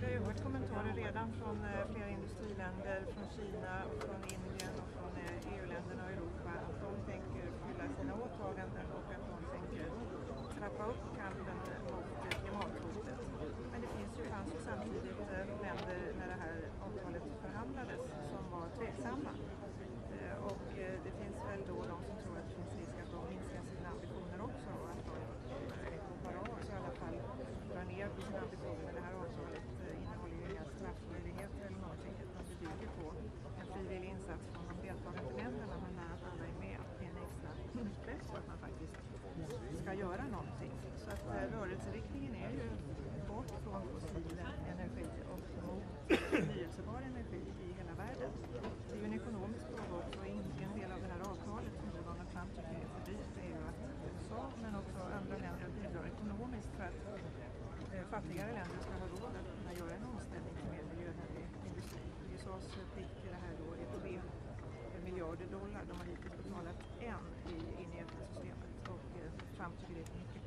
Vi har ju hört kommentarer redan från flera industriländer, från Kina, från Indien och från EU-länderna och Europa att de tänker fylla sina åtaganden och att de tänker trappa upp kampen mot klimathotet. Men det fanns ju samtidigt länder när det här avtalet förhandlades som var tveksamma. Och det finns väl då de som tror att det finns risk att de minskar sina ambitioner också och att de så i alla fall drar ner på sina ambitioner. Men det här avtalet innehåller ju inga straffmöjligheter eller någonting utan det bygger på en frivillig insats från de deltagande länderna men att alla är med i en extra press för att man faktiskt ska göra någonting. Så att rörelseriktningen är ju bort från fossil energi och mot förnyelsebar energi i hela världen. Det är ju en ekonomisk fråga också. En del av det här avtalet som Donald Trump tycker är för dyrt är ju att USA men också andra länder bidrar ekonomiskt för att fattigare länder ska ha råd att kunna göra en omställning till mer miljövänlig industri. USAs plikt till det här då är $3 miljarder. De har hittills betalat in i FN-systemet och Trump tycker det är för mycket.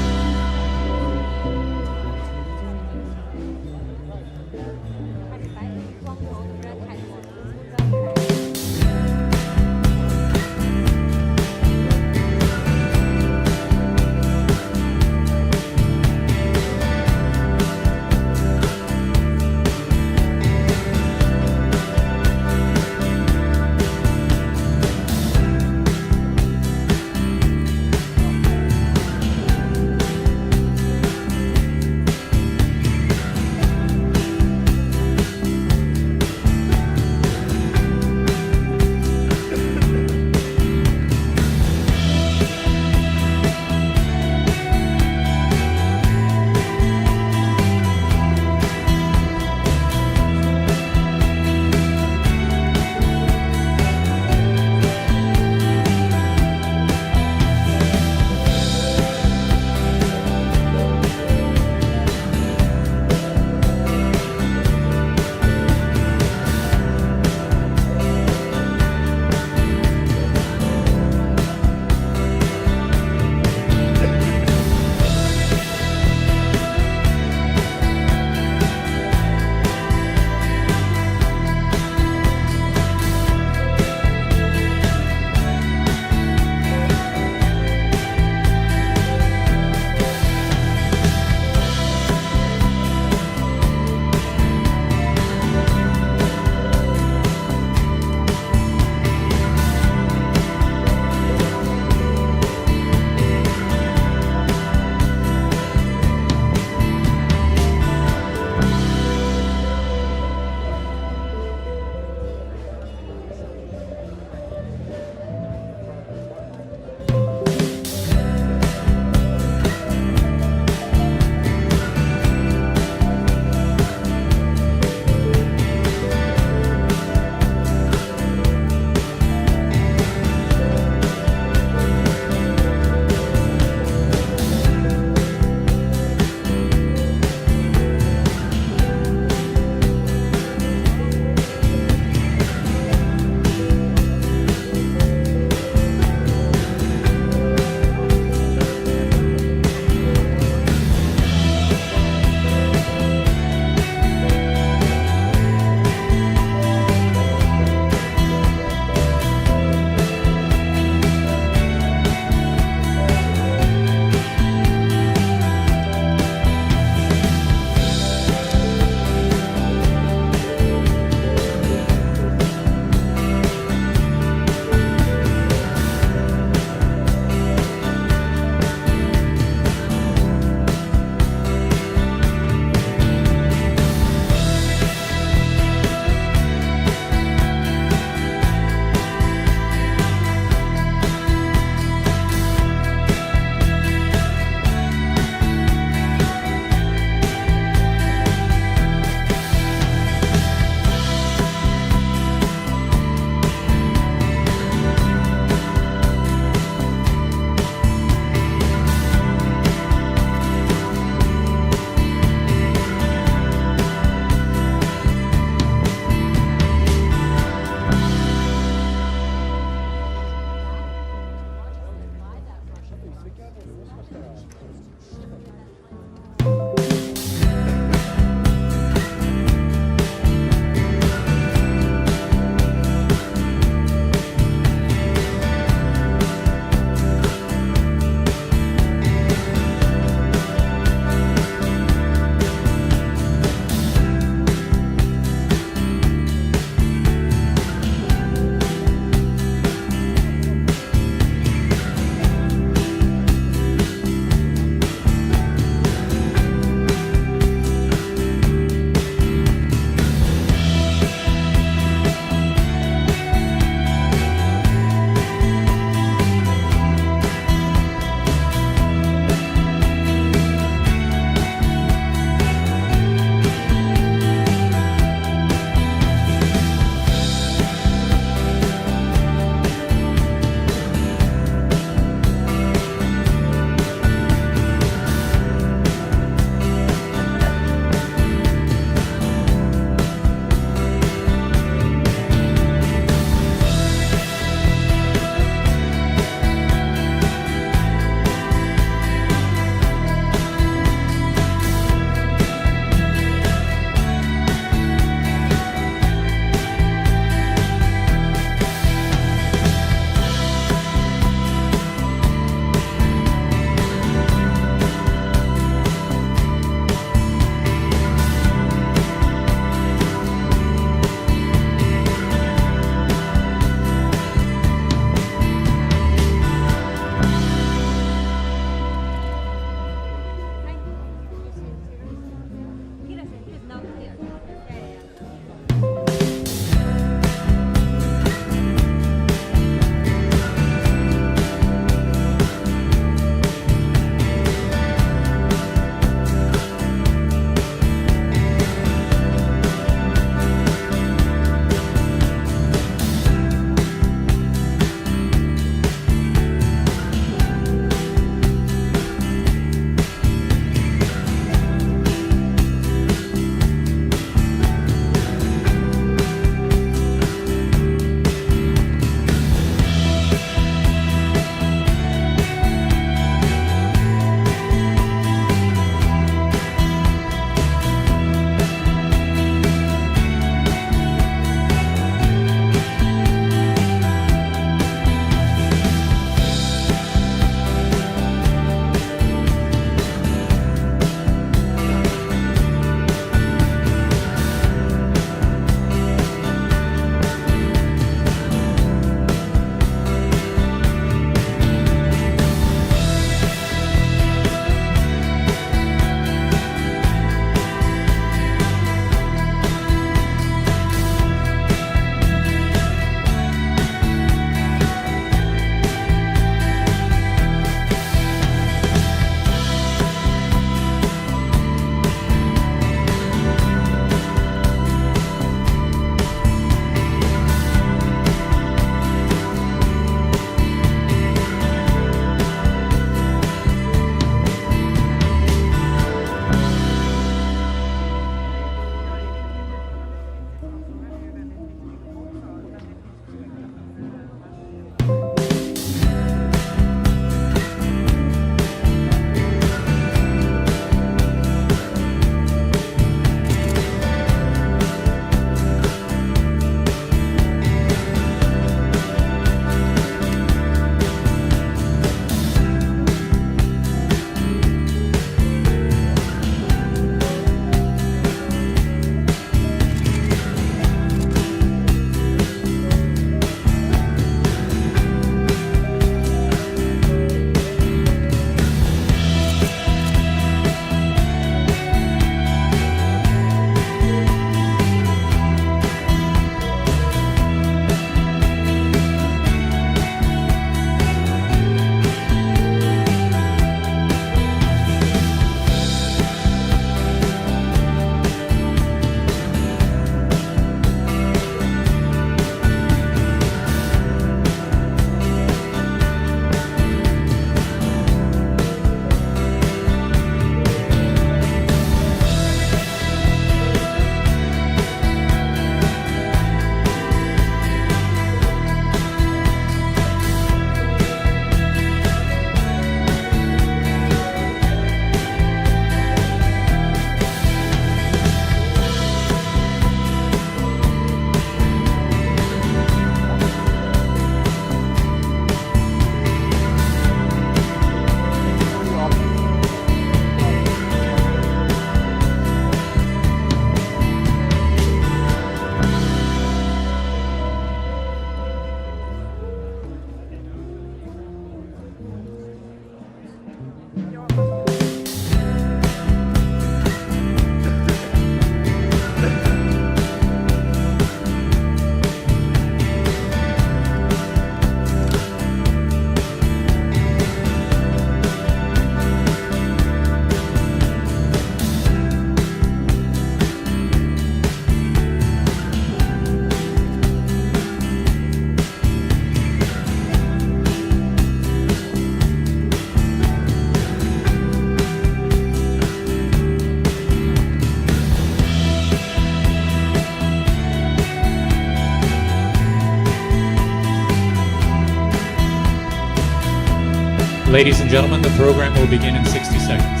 Ladies and gentlemen, the program will begin in 60 seconds.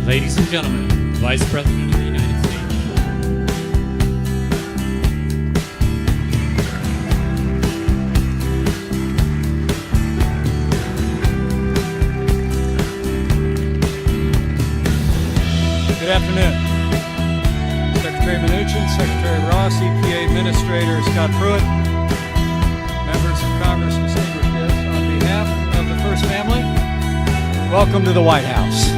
Ladies and gentlemen, Vice President of the United States. Good afternoon. Secretary Mnuchin, Secretary Ross, EPA Administrator Scott Pruitt, members of Congress, distinguished guests, on behalf of the First Family, welcome to the White House.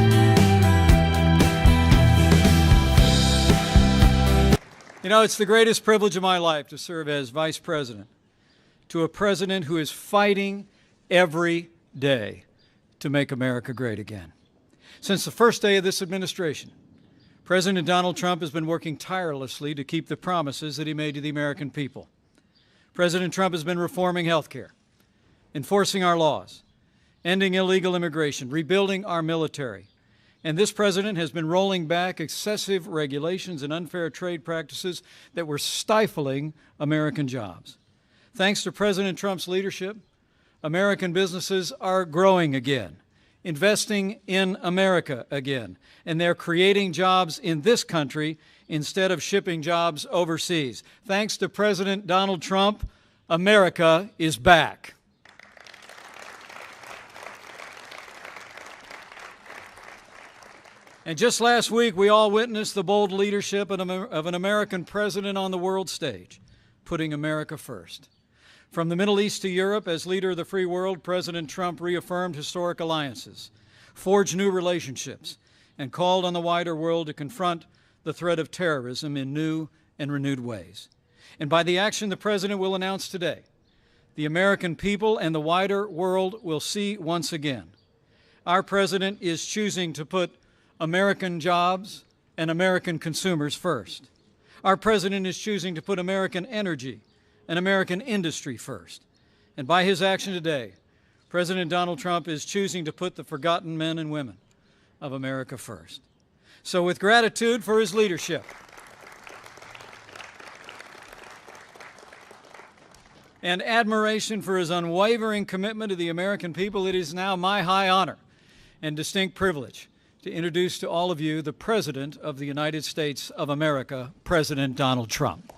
You know, it's the greatest privilege of my life to serve as Vice President to a president who is fighting every day to make America great again. Since the first day of this administration, President Donald Trump has been working tirelessly to keep the promises that he made to the American people. President Trump has been reforming health care, enforcing our laws, ending illegal immigration, rebuilding our military. And this president has been rolling back excessive regulations and unfair trade practices that were stifling American jobs. Thanks to President Trump's leadership, American businesses are growing again, investing in America again, and they're creating jobs in this country instead of shipping jobs overseas. Thanks to President Donald Trump, America is back. And just last week, we all witnessed the bold leadership of an American president on the world stage, putting America first. From the Middle East to Europe, as leader of the free world, President Trump reaffirmed historic alliances, forged new relationships, and called on the wider world to confront the threat of terrorism in new and renewed ways. And by the action the President will announce today, the American people and the wider world will see once again. Our President is choosing to put American jobs and American consumers first. Our President is choosing to put American energy and American industry first. And by his action today, President Donald Trump is choosing to put the forgotten men and women of America first. So with gratitude for his leadership, and admiration for his unwavering commitment to the American people, it is now my high honor and distinct privilege to introduce to all of you the President of the United States of America, President Donald Trump.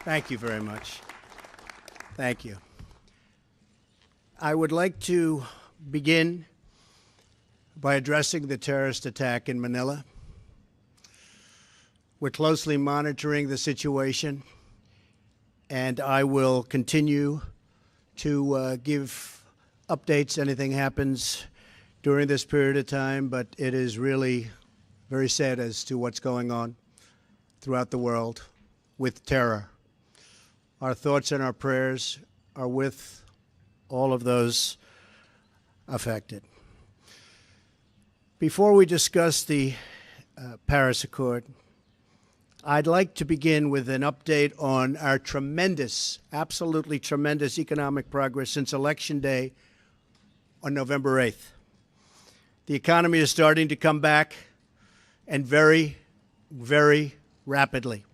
Thank you very much. Thank you. I would like to begin by addressing the terrorist attack in Manila. We're closely monitoring the situation, and I will continue to give updates. Anything happens during this period of time, but it is really very sad as to what's going on throughout the world with terror. Our thoughts and our prayers are with all of those affected. Before we discuss the Paris Accord, I'd like to begin with an update on our tremendous, absolutely tremendous economic progress since Election Day on November 8th. The economy is starting to come back, and very, very rapidly.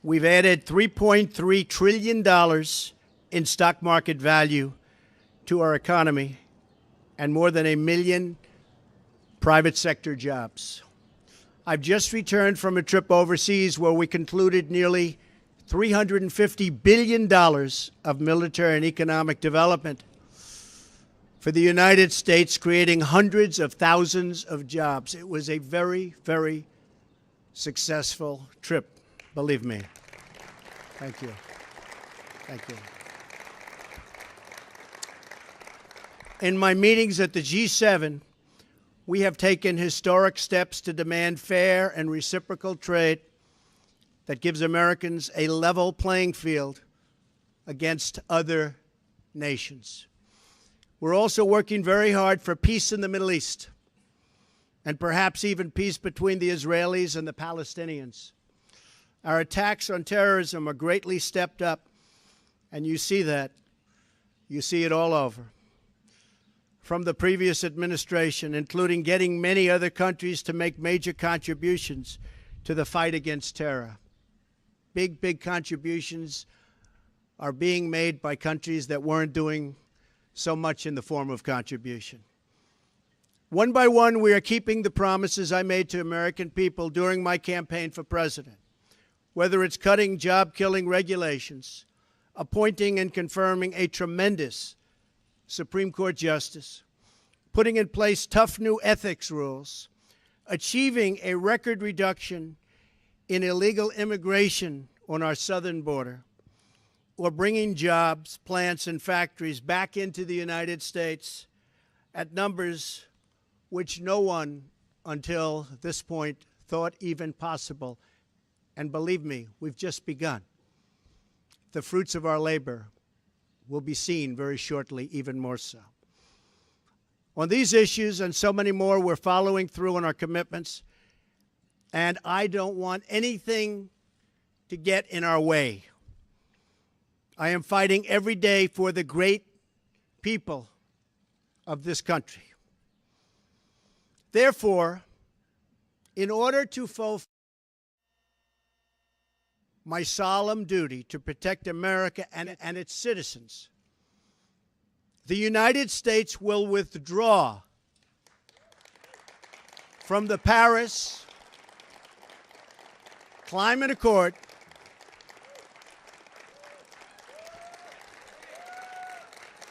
We've added $3.3 trillion in stock market value to our economy and more than 1 million private sector jobs. I've just returned from a trip overseas where we concluded nearly $350 billion of military and economic development for the United States, creating hundreds of thousands of jobs. It was a very, very successful trip, believe me. Thank you. Thank you. In my meetings at the G7, we have taken historic steps to demand fair and reciprocal trade that gives Americans a level playing field against other nations. We're also working very hard for peace in the Middle East, and perhaps even peace between the Israelis and the Palestinians. Our attacks on terrorism are greatly stepped up, and you see that. You see it all over. From the previous administration, including getting many other countries to make major contributions to the fight against terror. Big, big contributions are being made by countries that weren't doing so much in the form of contribution. One by one, we are keeping the promises I made to American people during my campaign for president, whether it's cutting job-killing regulations, appointing and confirming a tremendous Supreme Court justice, putting in place tough new ethics rules, achieving a record reduction in illegal immigration on our southern border, or bringing jobs, plants, and factories back into the United States at numbers which no one until this point thought even possible. And believe me, we've just begun. The fruits of our labor will be seen very shortly, even more so. On these issues and so many more, we're following through on our commitments, and I don't want anything to get in our way. I am fighting every day for the great people of this country. Therefore, in order to fulfill my solemn duty to protect America and its citizens, the United States will withdraw from the Paris Climate Accord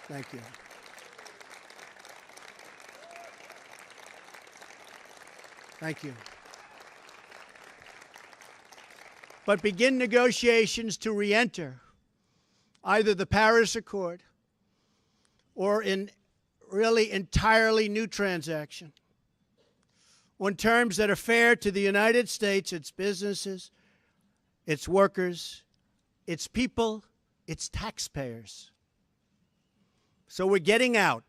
Thank you. Thank you. But begin negotiations to re-enter either the Paris Accord or in really entirely new transaction on terms that are fair to the United States, its businesses, its workers, its people, its taxpayers. So we're getting out,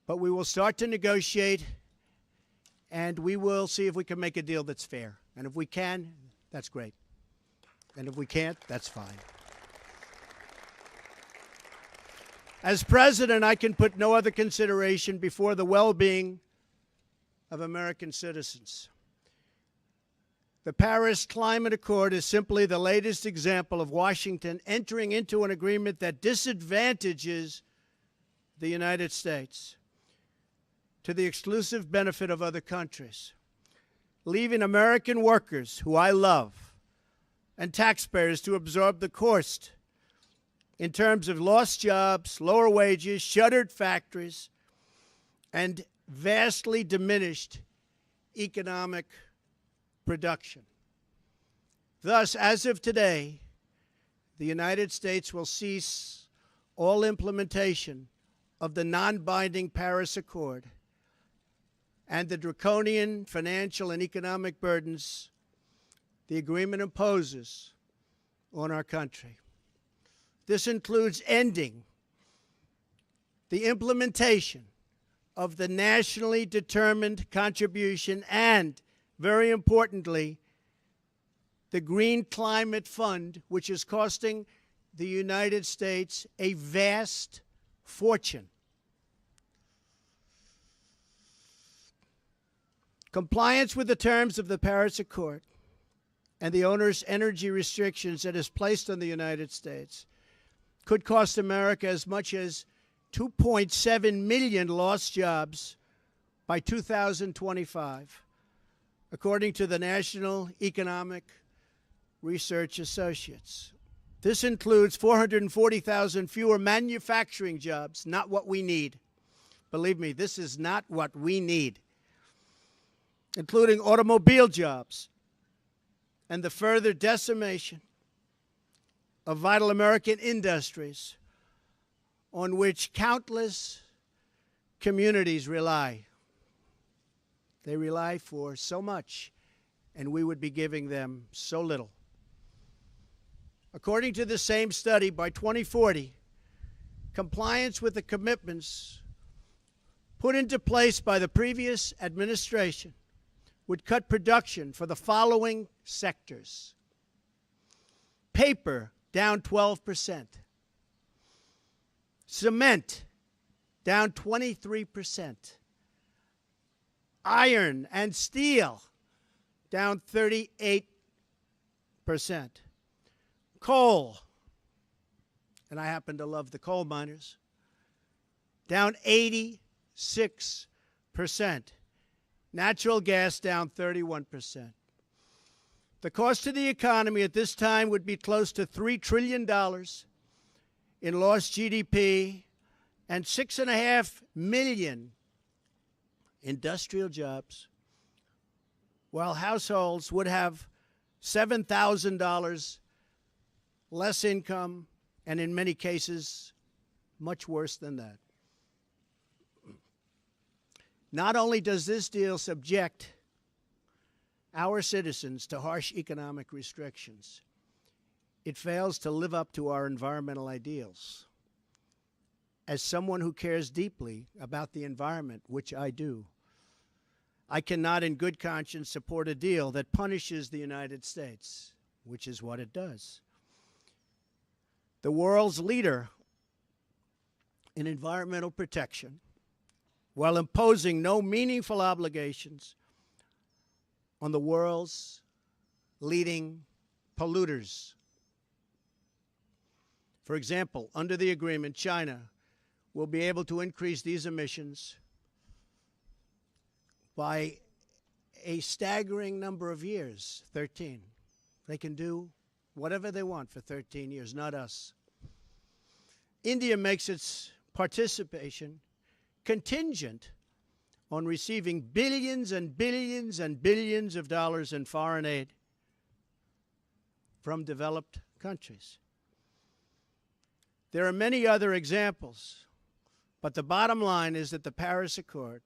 but we will start to negotiate, and we will see if we can make a deal that's fair. And if we can, that's great. And if we can't, that's fine. As president, I can put no other consideration before the well-being of American citizens. The Paris Climate Accord is simply the latest example of Washington entering into an agreement that disadvantages the United States to the exclusive benefit of other countries, leaving American workers, who I love, and taxpayers to absorb the cost in terms of lost jobs, lower wages, shuttered factories, and vastly diminished economic production. Thus, as of today, the United States will cease all implementation of the non-binding Paris Accord and the draconian financial and economic burdens the agreement imposes on our country. This includes ending the implementation of the nationally determined contribution and, very importantly, the Green Climate Fund, which is costing the United States a vast fortune. Compliance with the terms of the Paris Accord and the onerous energy restrictions that is placed on the United States could cost America as much as 2.7 million lost jobs by 2025, according to the National Economic Research Associates. This includes 440,000 fewer manufacturing jobs, not what we need. Believe me, this is not what we need, including automobile jobs, and the further decimation of vital American industries on which countless communities rely. They rely for so much, and we would be giving them so little. According to the same study, by 2040, compliance with the commitments put into place by the previous administration would cut production for the following sectors: paper, down 12%. Cement, down 23%. Iron and steel, down 38%. Coal, and I happen to love the coal miners, down 86%. Natural gas down 31%. The cost to the economy at this time would be close to $3 trillion in lost GDP and 6.5 million industrial jobs, while households would have $7,000 less income, and in many cases, much worse than that. Not only does this deal subject our citizens to harsh economic restrictions, it fails to live up to our environmental ideals. As someone who cares deeply about the environment, which I do, I cannot in good conscience support a deal that punishes the United States, which is what it does. The world's leader in environmental protection, while imposing no meaningful obligations on the world's leading polluters. For example, under the agreement, China will be able to increase these emissions by a staggering number of years, 13. They can do whatever they want for 13 years, not us. India makes its participation contingent on receiving billions and billions and billions of dollars in foreign aid from developed countries. There are many other examples, but the bottom line is that the Paris Accord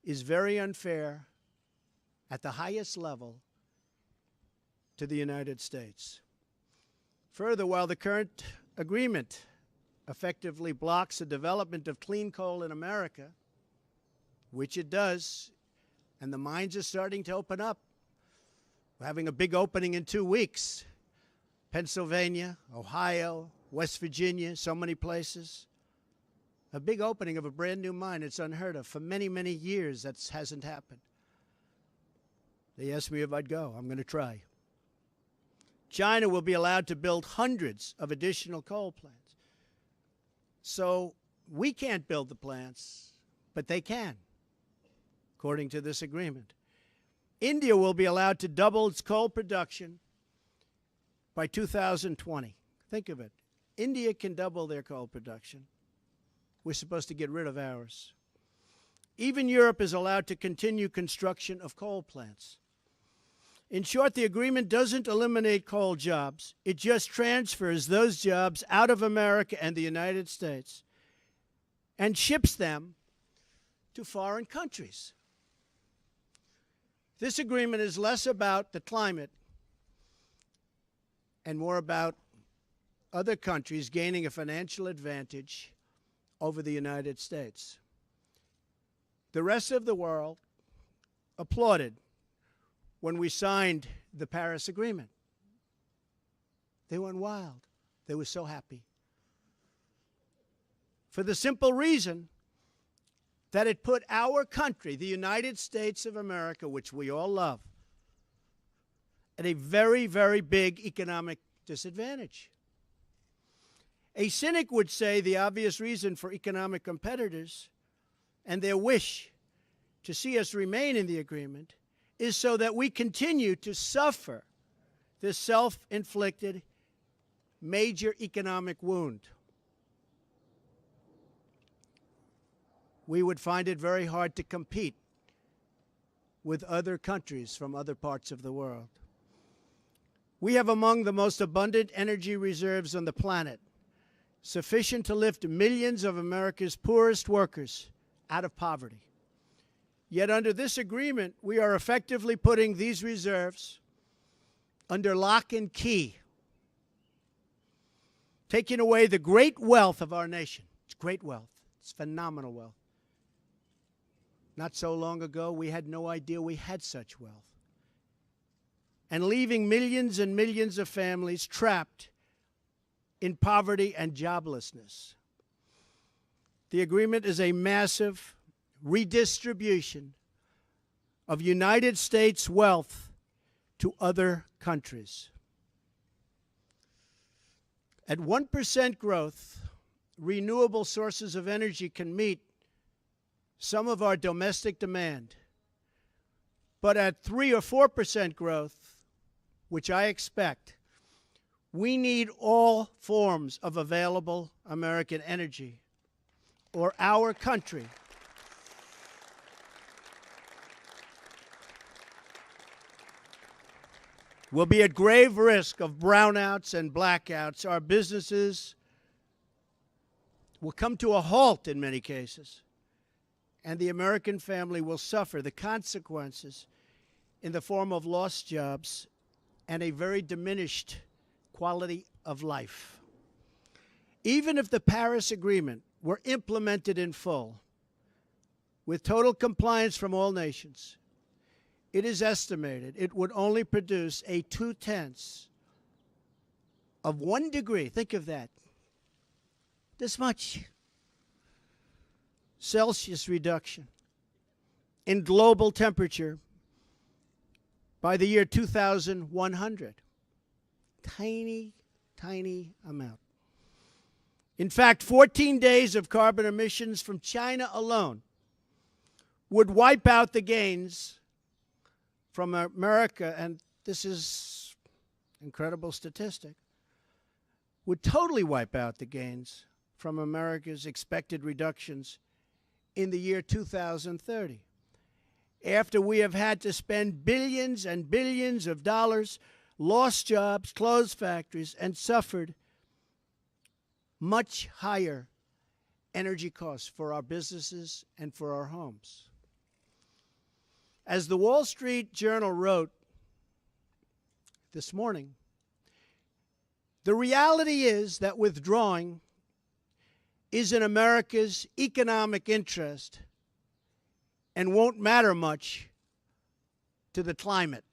is very unfair at the highest level to the United States. Further, while the current agreement effectively blocks the development of clean coal in America, which it does, and the mines are starting to open up. We're having a big opening in 2 weeks. Pennsylvania, Ohio, West Virginia, so many places. A big opening of a brand new mine. It's unheard of. For many, many years, that hasn't happened. They asked me if I'd go. I'm going to try. China will be allowed to build hundreds of additional coal plants. So we can't build the plants, but they can, according to this agreement. India will be allowed to double its coal production by 2020. Think of it. India can double their coal production. We're supposed to get rid of ours. Even Europe is allowed to continue construction of coal plants. In short, the agreement doesn't eliminate coal jobs. It just transfers those jobs out of America and the United States and ships them to foreign countries. This agreement is less about the climate and more about other countries gaining a financial advantage over the United States. The rest of the world applauded when we signed the Paris Agreement. They went wild. They were so happy. For the simple reason that it put our country, the United States of America, which we all love, at a very, very big economic disadvantage. A cynic would say the obvious reason for economic competitors and their wish to see us remain in the agreement is so that we continue to suffer this self-inflicted major economic wound. We would find it very hard to compete with other countries from other parts of the world. We have among the most abundant energy reserves on the planet, sufficient to lift millions of America's poorest workers out of poverty. Yet under this agreement, we are effectively putting these reserves under lock and key, taking away the great wealth of our nation. It's great wealth. It's phenomenal wealth. Not so long ago, we had no idea we had such wealth. And leaving millions and millions of families trapped in poverty and joblessness. The agreement is a massive redistribution of United States wealth to other countries. At 1% growth, renewable sources of energy can meet some of our domestic demand. But at 3 or 4% growth, which I expect, we need all forms of available American energy, or our country will be at grave risk of brownouts and blackouts. Our businesses will come to a halt in many cases, and the American family will suffer the consequences in the form of lost jobs and a very diminished quality of life. Even if the Paris Agreement were implemented in full, with total compliance from all nations, it is estimated it would only produce a 0.2 of 1 degree, think of that, this much Celsius reduction in global temperature by the year 2100. Tiny, tiny amount. In fact, 14 days of carbon emissions from China alone would wipe out the gains from America, and this is an incredible statistic, would totally wipe out the gains from America's expected reductions in the year 2030. After we have had to spend billions and billions of dollars, lost jobs, closed factories, and suffered much higher energy costs for our businesses and for our homes. As the Wall Street Journal wrote this morning, the reality is that withdrawing is in America's economic interest and won't matter much to the climate.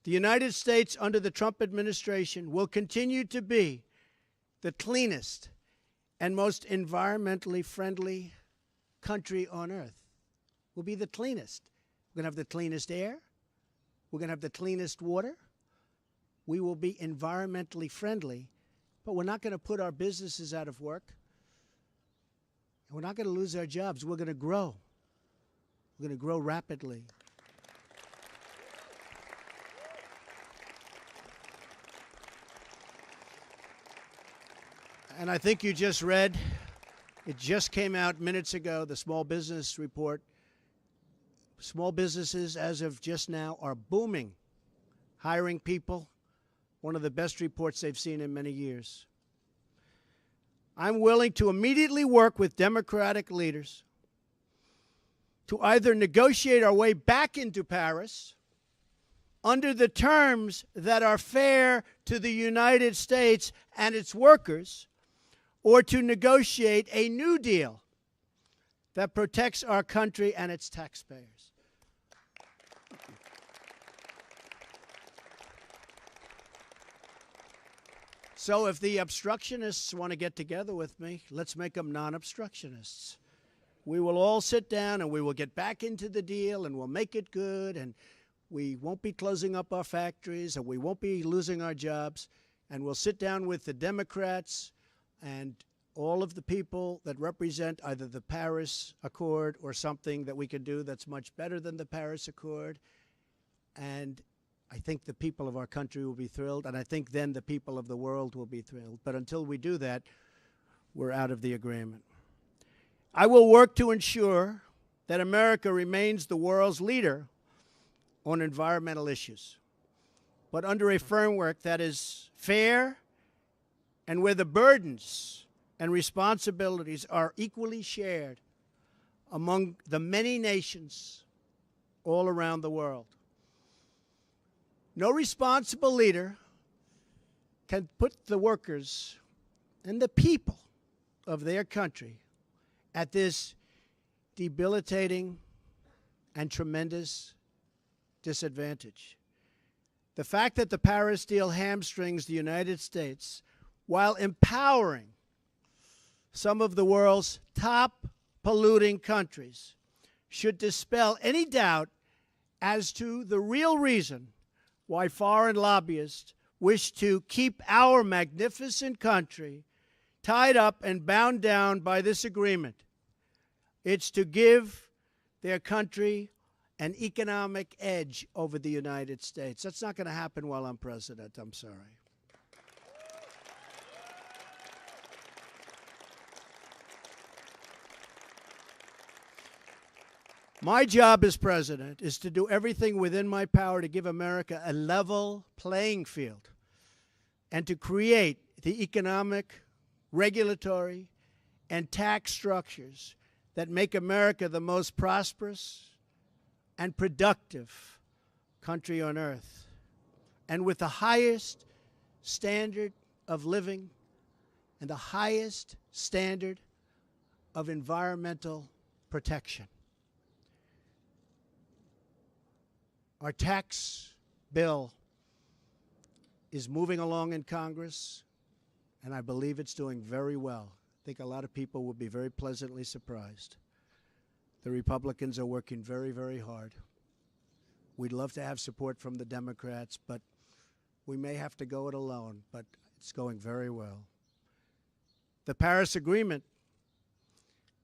The United States under the Trump administration will continue to be the cleanest and most environmentally friendly country on earth. We'll be the cleanest. We're going to have the cleanest air. We're going to have the cleanest water. We will be environmentally friendly, but we're not going to put our businesses out of work. And we're not going to lose our jobs. We're going to grow. We're going to grow rapidly. And I think you just read, it just came out minutes ago, the Small Business Report. Small businesses, as of just now, are booming, hiring people, one of the best reports they've seen in many years. I'm willing to immediately work with Democratic leaders to either negotiate our way back into Paris under the terms that are fair to the United States and its workers, or to negotiate a new deal that protects our country and its taxpayers. So if the obstructionists want to get together with me, let's make them non-obstructionists. We will all sit down and we will get back into the deal and we'll make it good, and we won't be closing up our factories and we won't be losing our jobs, and we'll sit down with the Democrats and all of the people that represent either the Paris Accord or something that we can do that's much better than the Paris Accord. And I think the people of our country will be thrilled, and I think then the people of the world will be thrilled. But until we do that, we're out of the agreement. I will work to ensure that America remains the world's leader on environmental issues, but under a framework that is fair and where the burdens and responsibilities are equally shared among the many nations all around the world. No responsible leader can put the workers and the people of their country at this debilitating and tremendous disadvantage. The fact that the Paris deal hamstrings the United States while empowering some of the world's top polluting countries should dispel any doubt as to the real reason why foreign lobbyists wish to keep our magnificent country tied up and bound down by this agreement. It's to give their country an economic edge over the United States. That's not going to happen while I'm president. I'm sorry. My job as president is to do everything within my power to give America a level playing field and to create the economic, regulatory, and tax structures that make America the most prosperous and productive country on earth, and with the highest standard of living and the highest standard of environmental protection. Our tax bill is moving along in Congress, and I believe it's doing very well. I think a lot of people will be very pleasantly surprised. The Republicans are working very, very hard. We'd love to have support from the Democrats, but we may have to go it alone, but it's going very well. The Paris Agreement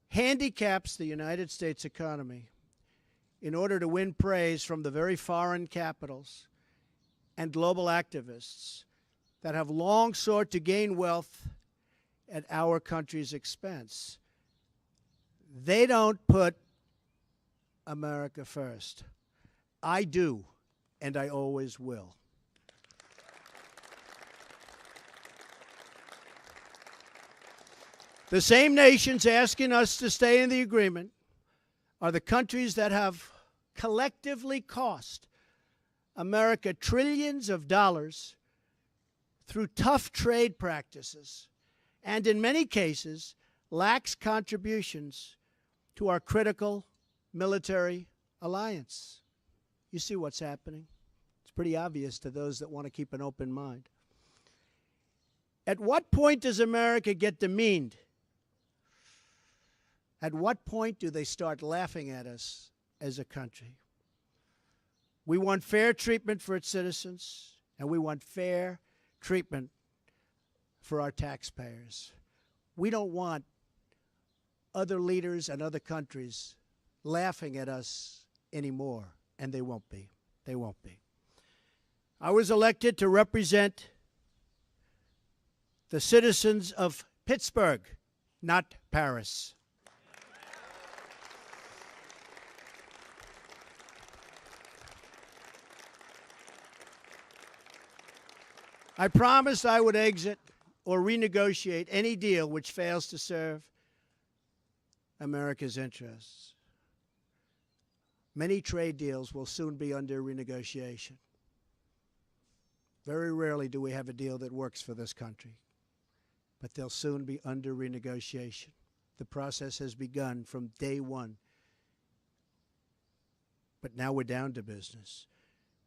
handicaps the United States economy in order to win praise from the very foreign capitals and global activists that have long sought to gain wealth at our country's expense. They don't put America first. I do, and I always will. The same nations asking us to stay in the agreement are the countries that have collectively cost America trillions of dollars through tough trade practices and, in many cases, lax contributions to our critical military alliance. You see what's happening. It's pretty obvious to those that want to keep an open mind. At what point does America get demeaned? At what point do they start laughing at us as a country? We want fair treatment for its citizens, and we want fair treatment for our taxpayers. We don't want other leaders and other countries laughing at us anymore, and they won't be. They won't be. I was elected to represent the citizens of Pittsburgh, not Paris. I promised I would exit or renegotiate any deal which fails to serve America's interests. Many trade deals will soon be under renegotiation. Very rarely do we have a deal that works for this country, but they'll soon be under renegotiation. The process has begun from day one. But now we're down to business.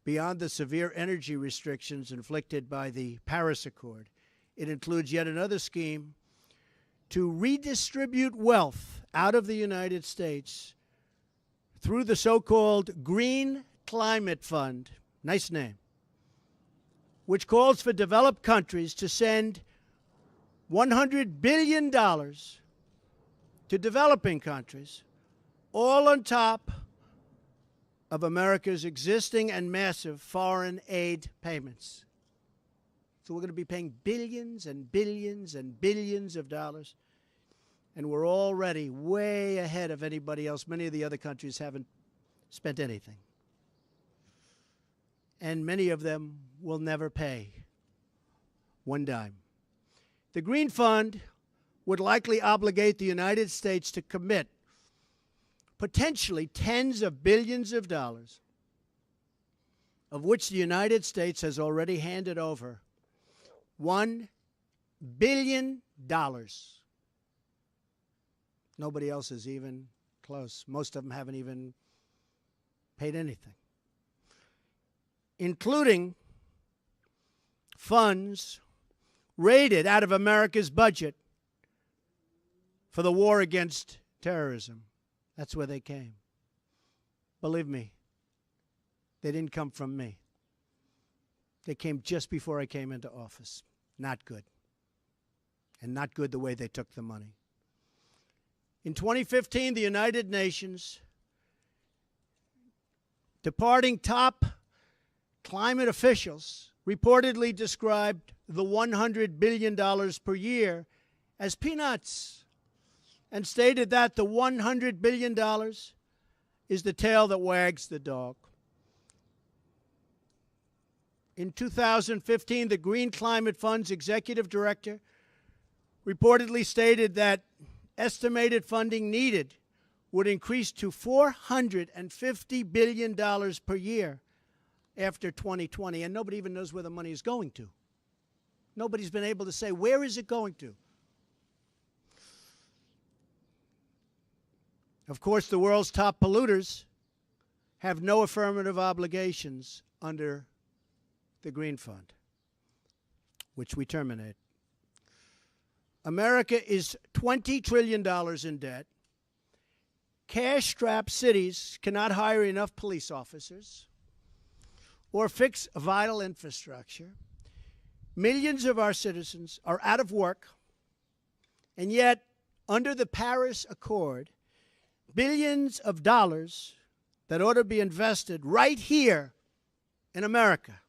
Beyond the severe energy restrictions inflicted by the Paris Accord, it includes yet another scheme to redistribute wealth out of the United States through the so-called Green Climate Fund, nice name, which calls for developed countries to send $100 billion to developing countries, all on top of America's existing and massive foreign aid payments. So we're going to be paying billions and billions and billions of dollars, and we're already way ahead of anybody else. Many of the other countries haven't spent anything, and many of them will never pay one dime. The Green Fund would likely obligate the United States to commit potentially tens of billions of dollars, of which the United States has already handed over $1 billion. Nobody else is even close. Most of them haven't even paid anything, including funds raided out of America's budget for the war against terrorism. That's where they came. Believe me, they didn't come from me. They came just before I came into office. Not good. And not good the way they took the money. In 2015, the United Nations, departing top climate officials, reportedly described the $100 billion per year as peanuts, and stated that the $100 billion is the tail that wags the dog. In 2015, the Green Climate Fund's executive director reportedly stated that estimated funding needed would increase to $450 billion per year after 2020, and nobody even knows where the money is going to. Nobody's been able to say, where is it going to? Of course, the world's top polluters have no affirmative obligations under the Green Fund, which we terminate. America is $20 trillion in debt. Cash-strapped cities cannot hire enough police officers or fix vital infrastructure. Millions of our citizens are out of work, and yet, under the Paris Accord, billions of dollars that ought to be invested right here in America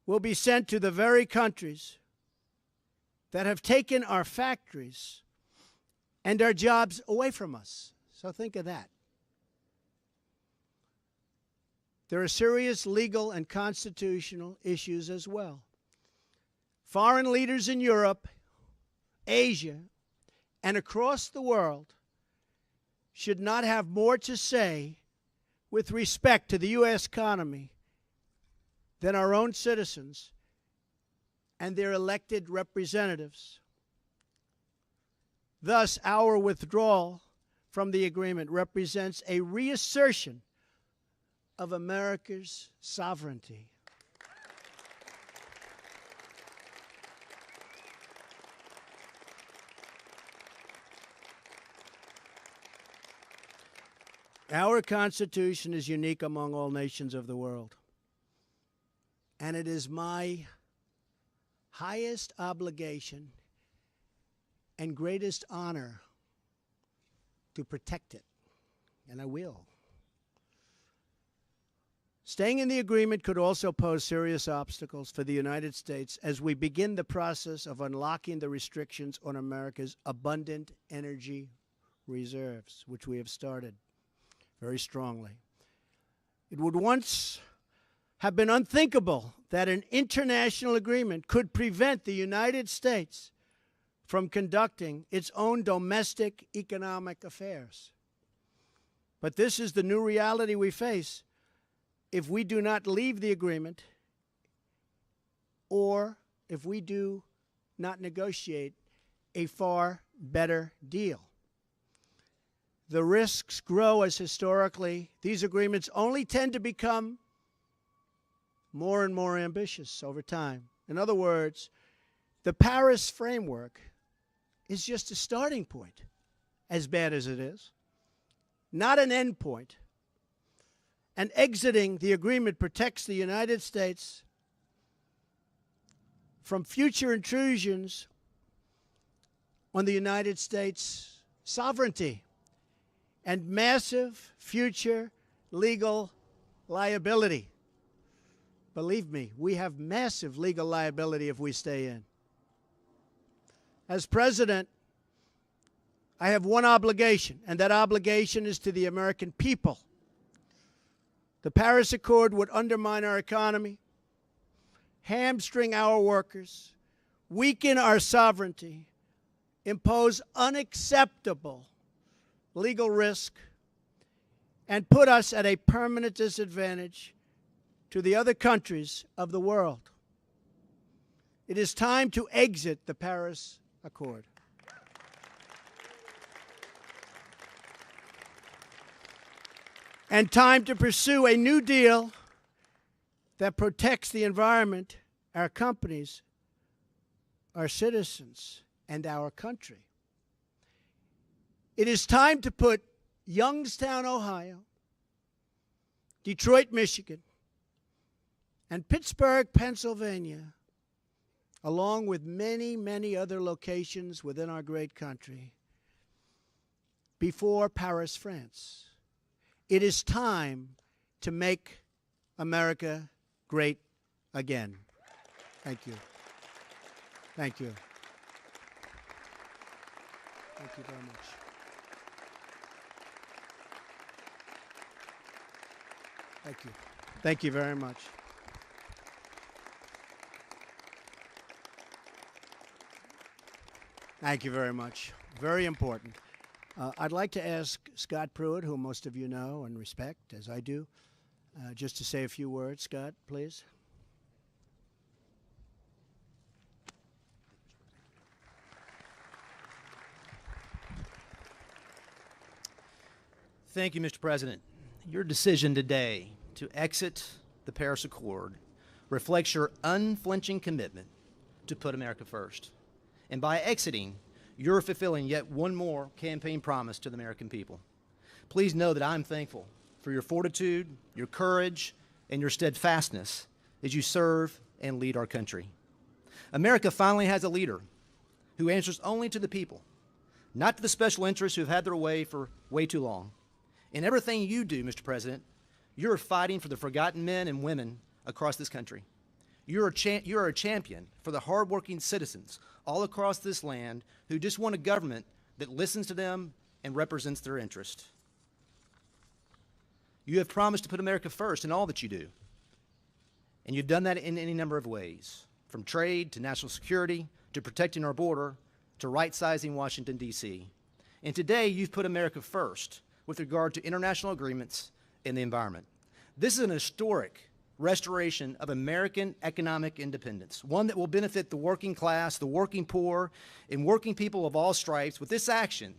will be sent to the very countries that have taken our factories and our jobs away from us. So think of that. There are serious legal and constitutional issues as well. Foreign leaders in Europe, Asia, and across the world should not have more to say with respect to the U.S. economy than our own citizens and their elected representatives. Thus, our withdrawal from the agreement represents a reassertion of America's sovereignty. Our Constitution is unique among all nations of the world, and it is my highest obligation and greatest honor to protect it, and I will. Staying in the agreement could also pose serious obstacles for the United States as we begin the process of unlocking the restrictions on America's abundant energy reserves, which we have started very strongly. It would once have been unthinkable that an international agreement could prevent the United States from conducting its own domestic economic affairs. But this is the new reality we face if we do not leave the agreement or if we do not negotiate a far better deal. The risks grow as historically these agreements only tend to become more and more ambitious over time. In other words, the Paris framework is just a starting point, as bad as it is, not an end point. And exiting the agreement protects the United States from future intrusions on the United States sovereignty and massive future legal liability. Believe me, we have massive legal liability if we stay in. As president, I have one obligation, and that obligation is to the American people. The Paris Accord would undermine our economy, hamstring our workers, weaken our sovereignty, impose unacceptable legal risk, and put us at a permanent disadvantage to the other countries of the world. It is time to exit the Paris Accord. And time to pursue a new deal that protects the environment, our companies, our citizens, and our country. It is time to put Youngstown, Ohio, Detroit, Michigan, and Pittsburgh, Pennsylvania, along with many, many other locations within our great country, before Paris, France. It is time to make America great again. Thank you. Thank you. Thank you very much. Thank you. Thank you very much. Thank you very much. Very important. I'd like to ask Scott Pruitt, who most of you know and respect, as I do, just to say a few words. Scott, please. Thank you, Mr. President. Your decision today to exit the Paris Accord reflects your unflinching commitment to put America first. And by exiting, you're fulfilling yet one more campaign promise to the American people. Please know that I'm thankful for your fortitude, your courage, and your steadfastness as you serve and lead our country. America finally has a leader who answers only to the people, not to the special interests who have had their way for way too long. In everything you do, Mr. President, you're fighting for the forgotten men and women across this country. You're a champion for the hardworking citizens all across this land who just want a government that listens to them and represents their interest. You have promised to put America first in all that you do. And you've done that in any number of ways, from trade to national security to protecting our border to right-sizing Washington, D.C. And today you've put America first with regard to international agreements and the environment. This is an historic restoration of American economic independence, one that will benefit the working class, the working poor, and working people of all stripes. With this action,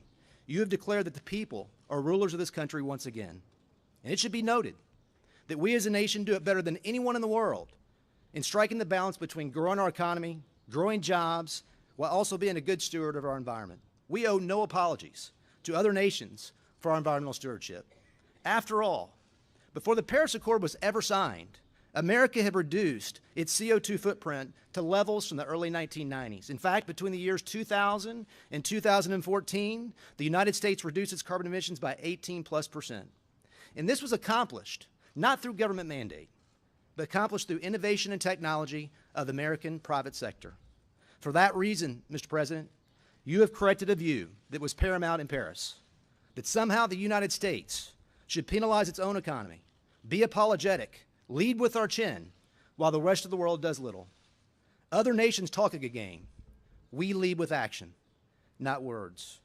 you have declared that the people are rulers of this country once again. And it should be noted that we as a nation do it better than anyone in the world in striking the balance between growing our economy, growing jobs, while also being a good steward of our environment. We owe no apologies to other nations for our environmental stewardship. After all, before the Paris Accord was ever signed, America had reduced its CO2 footprint to levels from the early 1990s. In fact, between the years 2000 and 2014, the United States reduced its carbon emissions by 18+%. And this was accomplished not through government mandate, but accomplished through innovation and technology of the American private sector. For that reason, Mr. President, you have corrected a view that was paramount in Paris, that somehow the United States should penalize its own economy, be apologetic, lead with our chin, while the rest of the world does little. Other nations talk a good game. We lead with action, not words.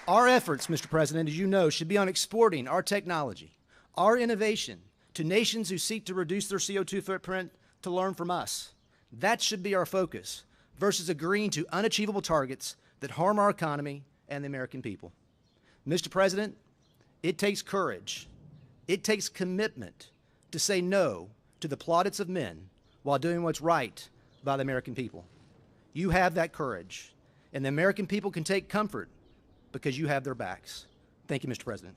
Our efforts, Mr. President, as you know, should be on exporting our technology, our innovation, to nations who seek to reduce their CO2 footprint to learn from us. That should be our focus versus agreeing to unachievable targets that harm our economy and the American people. Mr. President, it takes courage, it takes commitment to say no to the plaudits of men while doing what's right by the American people. You have that courage, and the American people can take comfort because you have their backs. Thank you, Mr. President.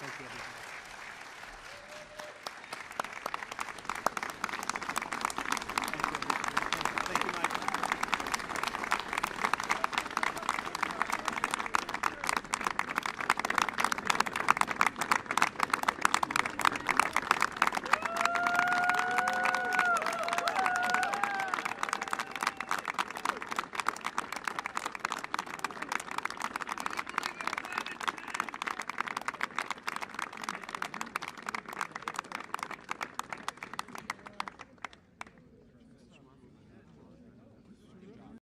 Thank you.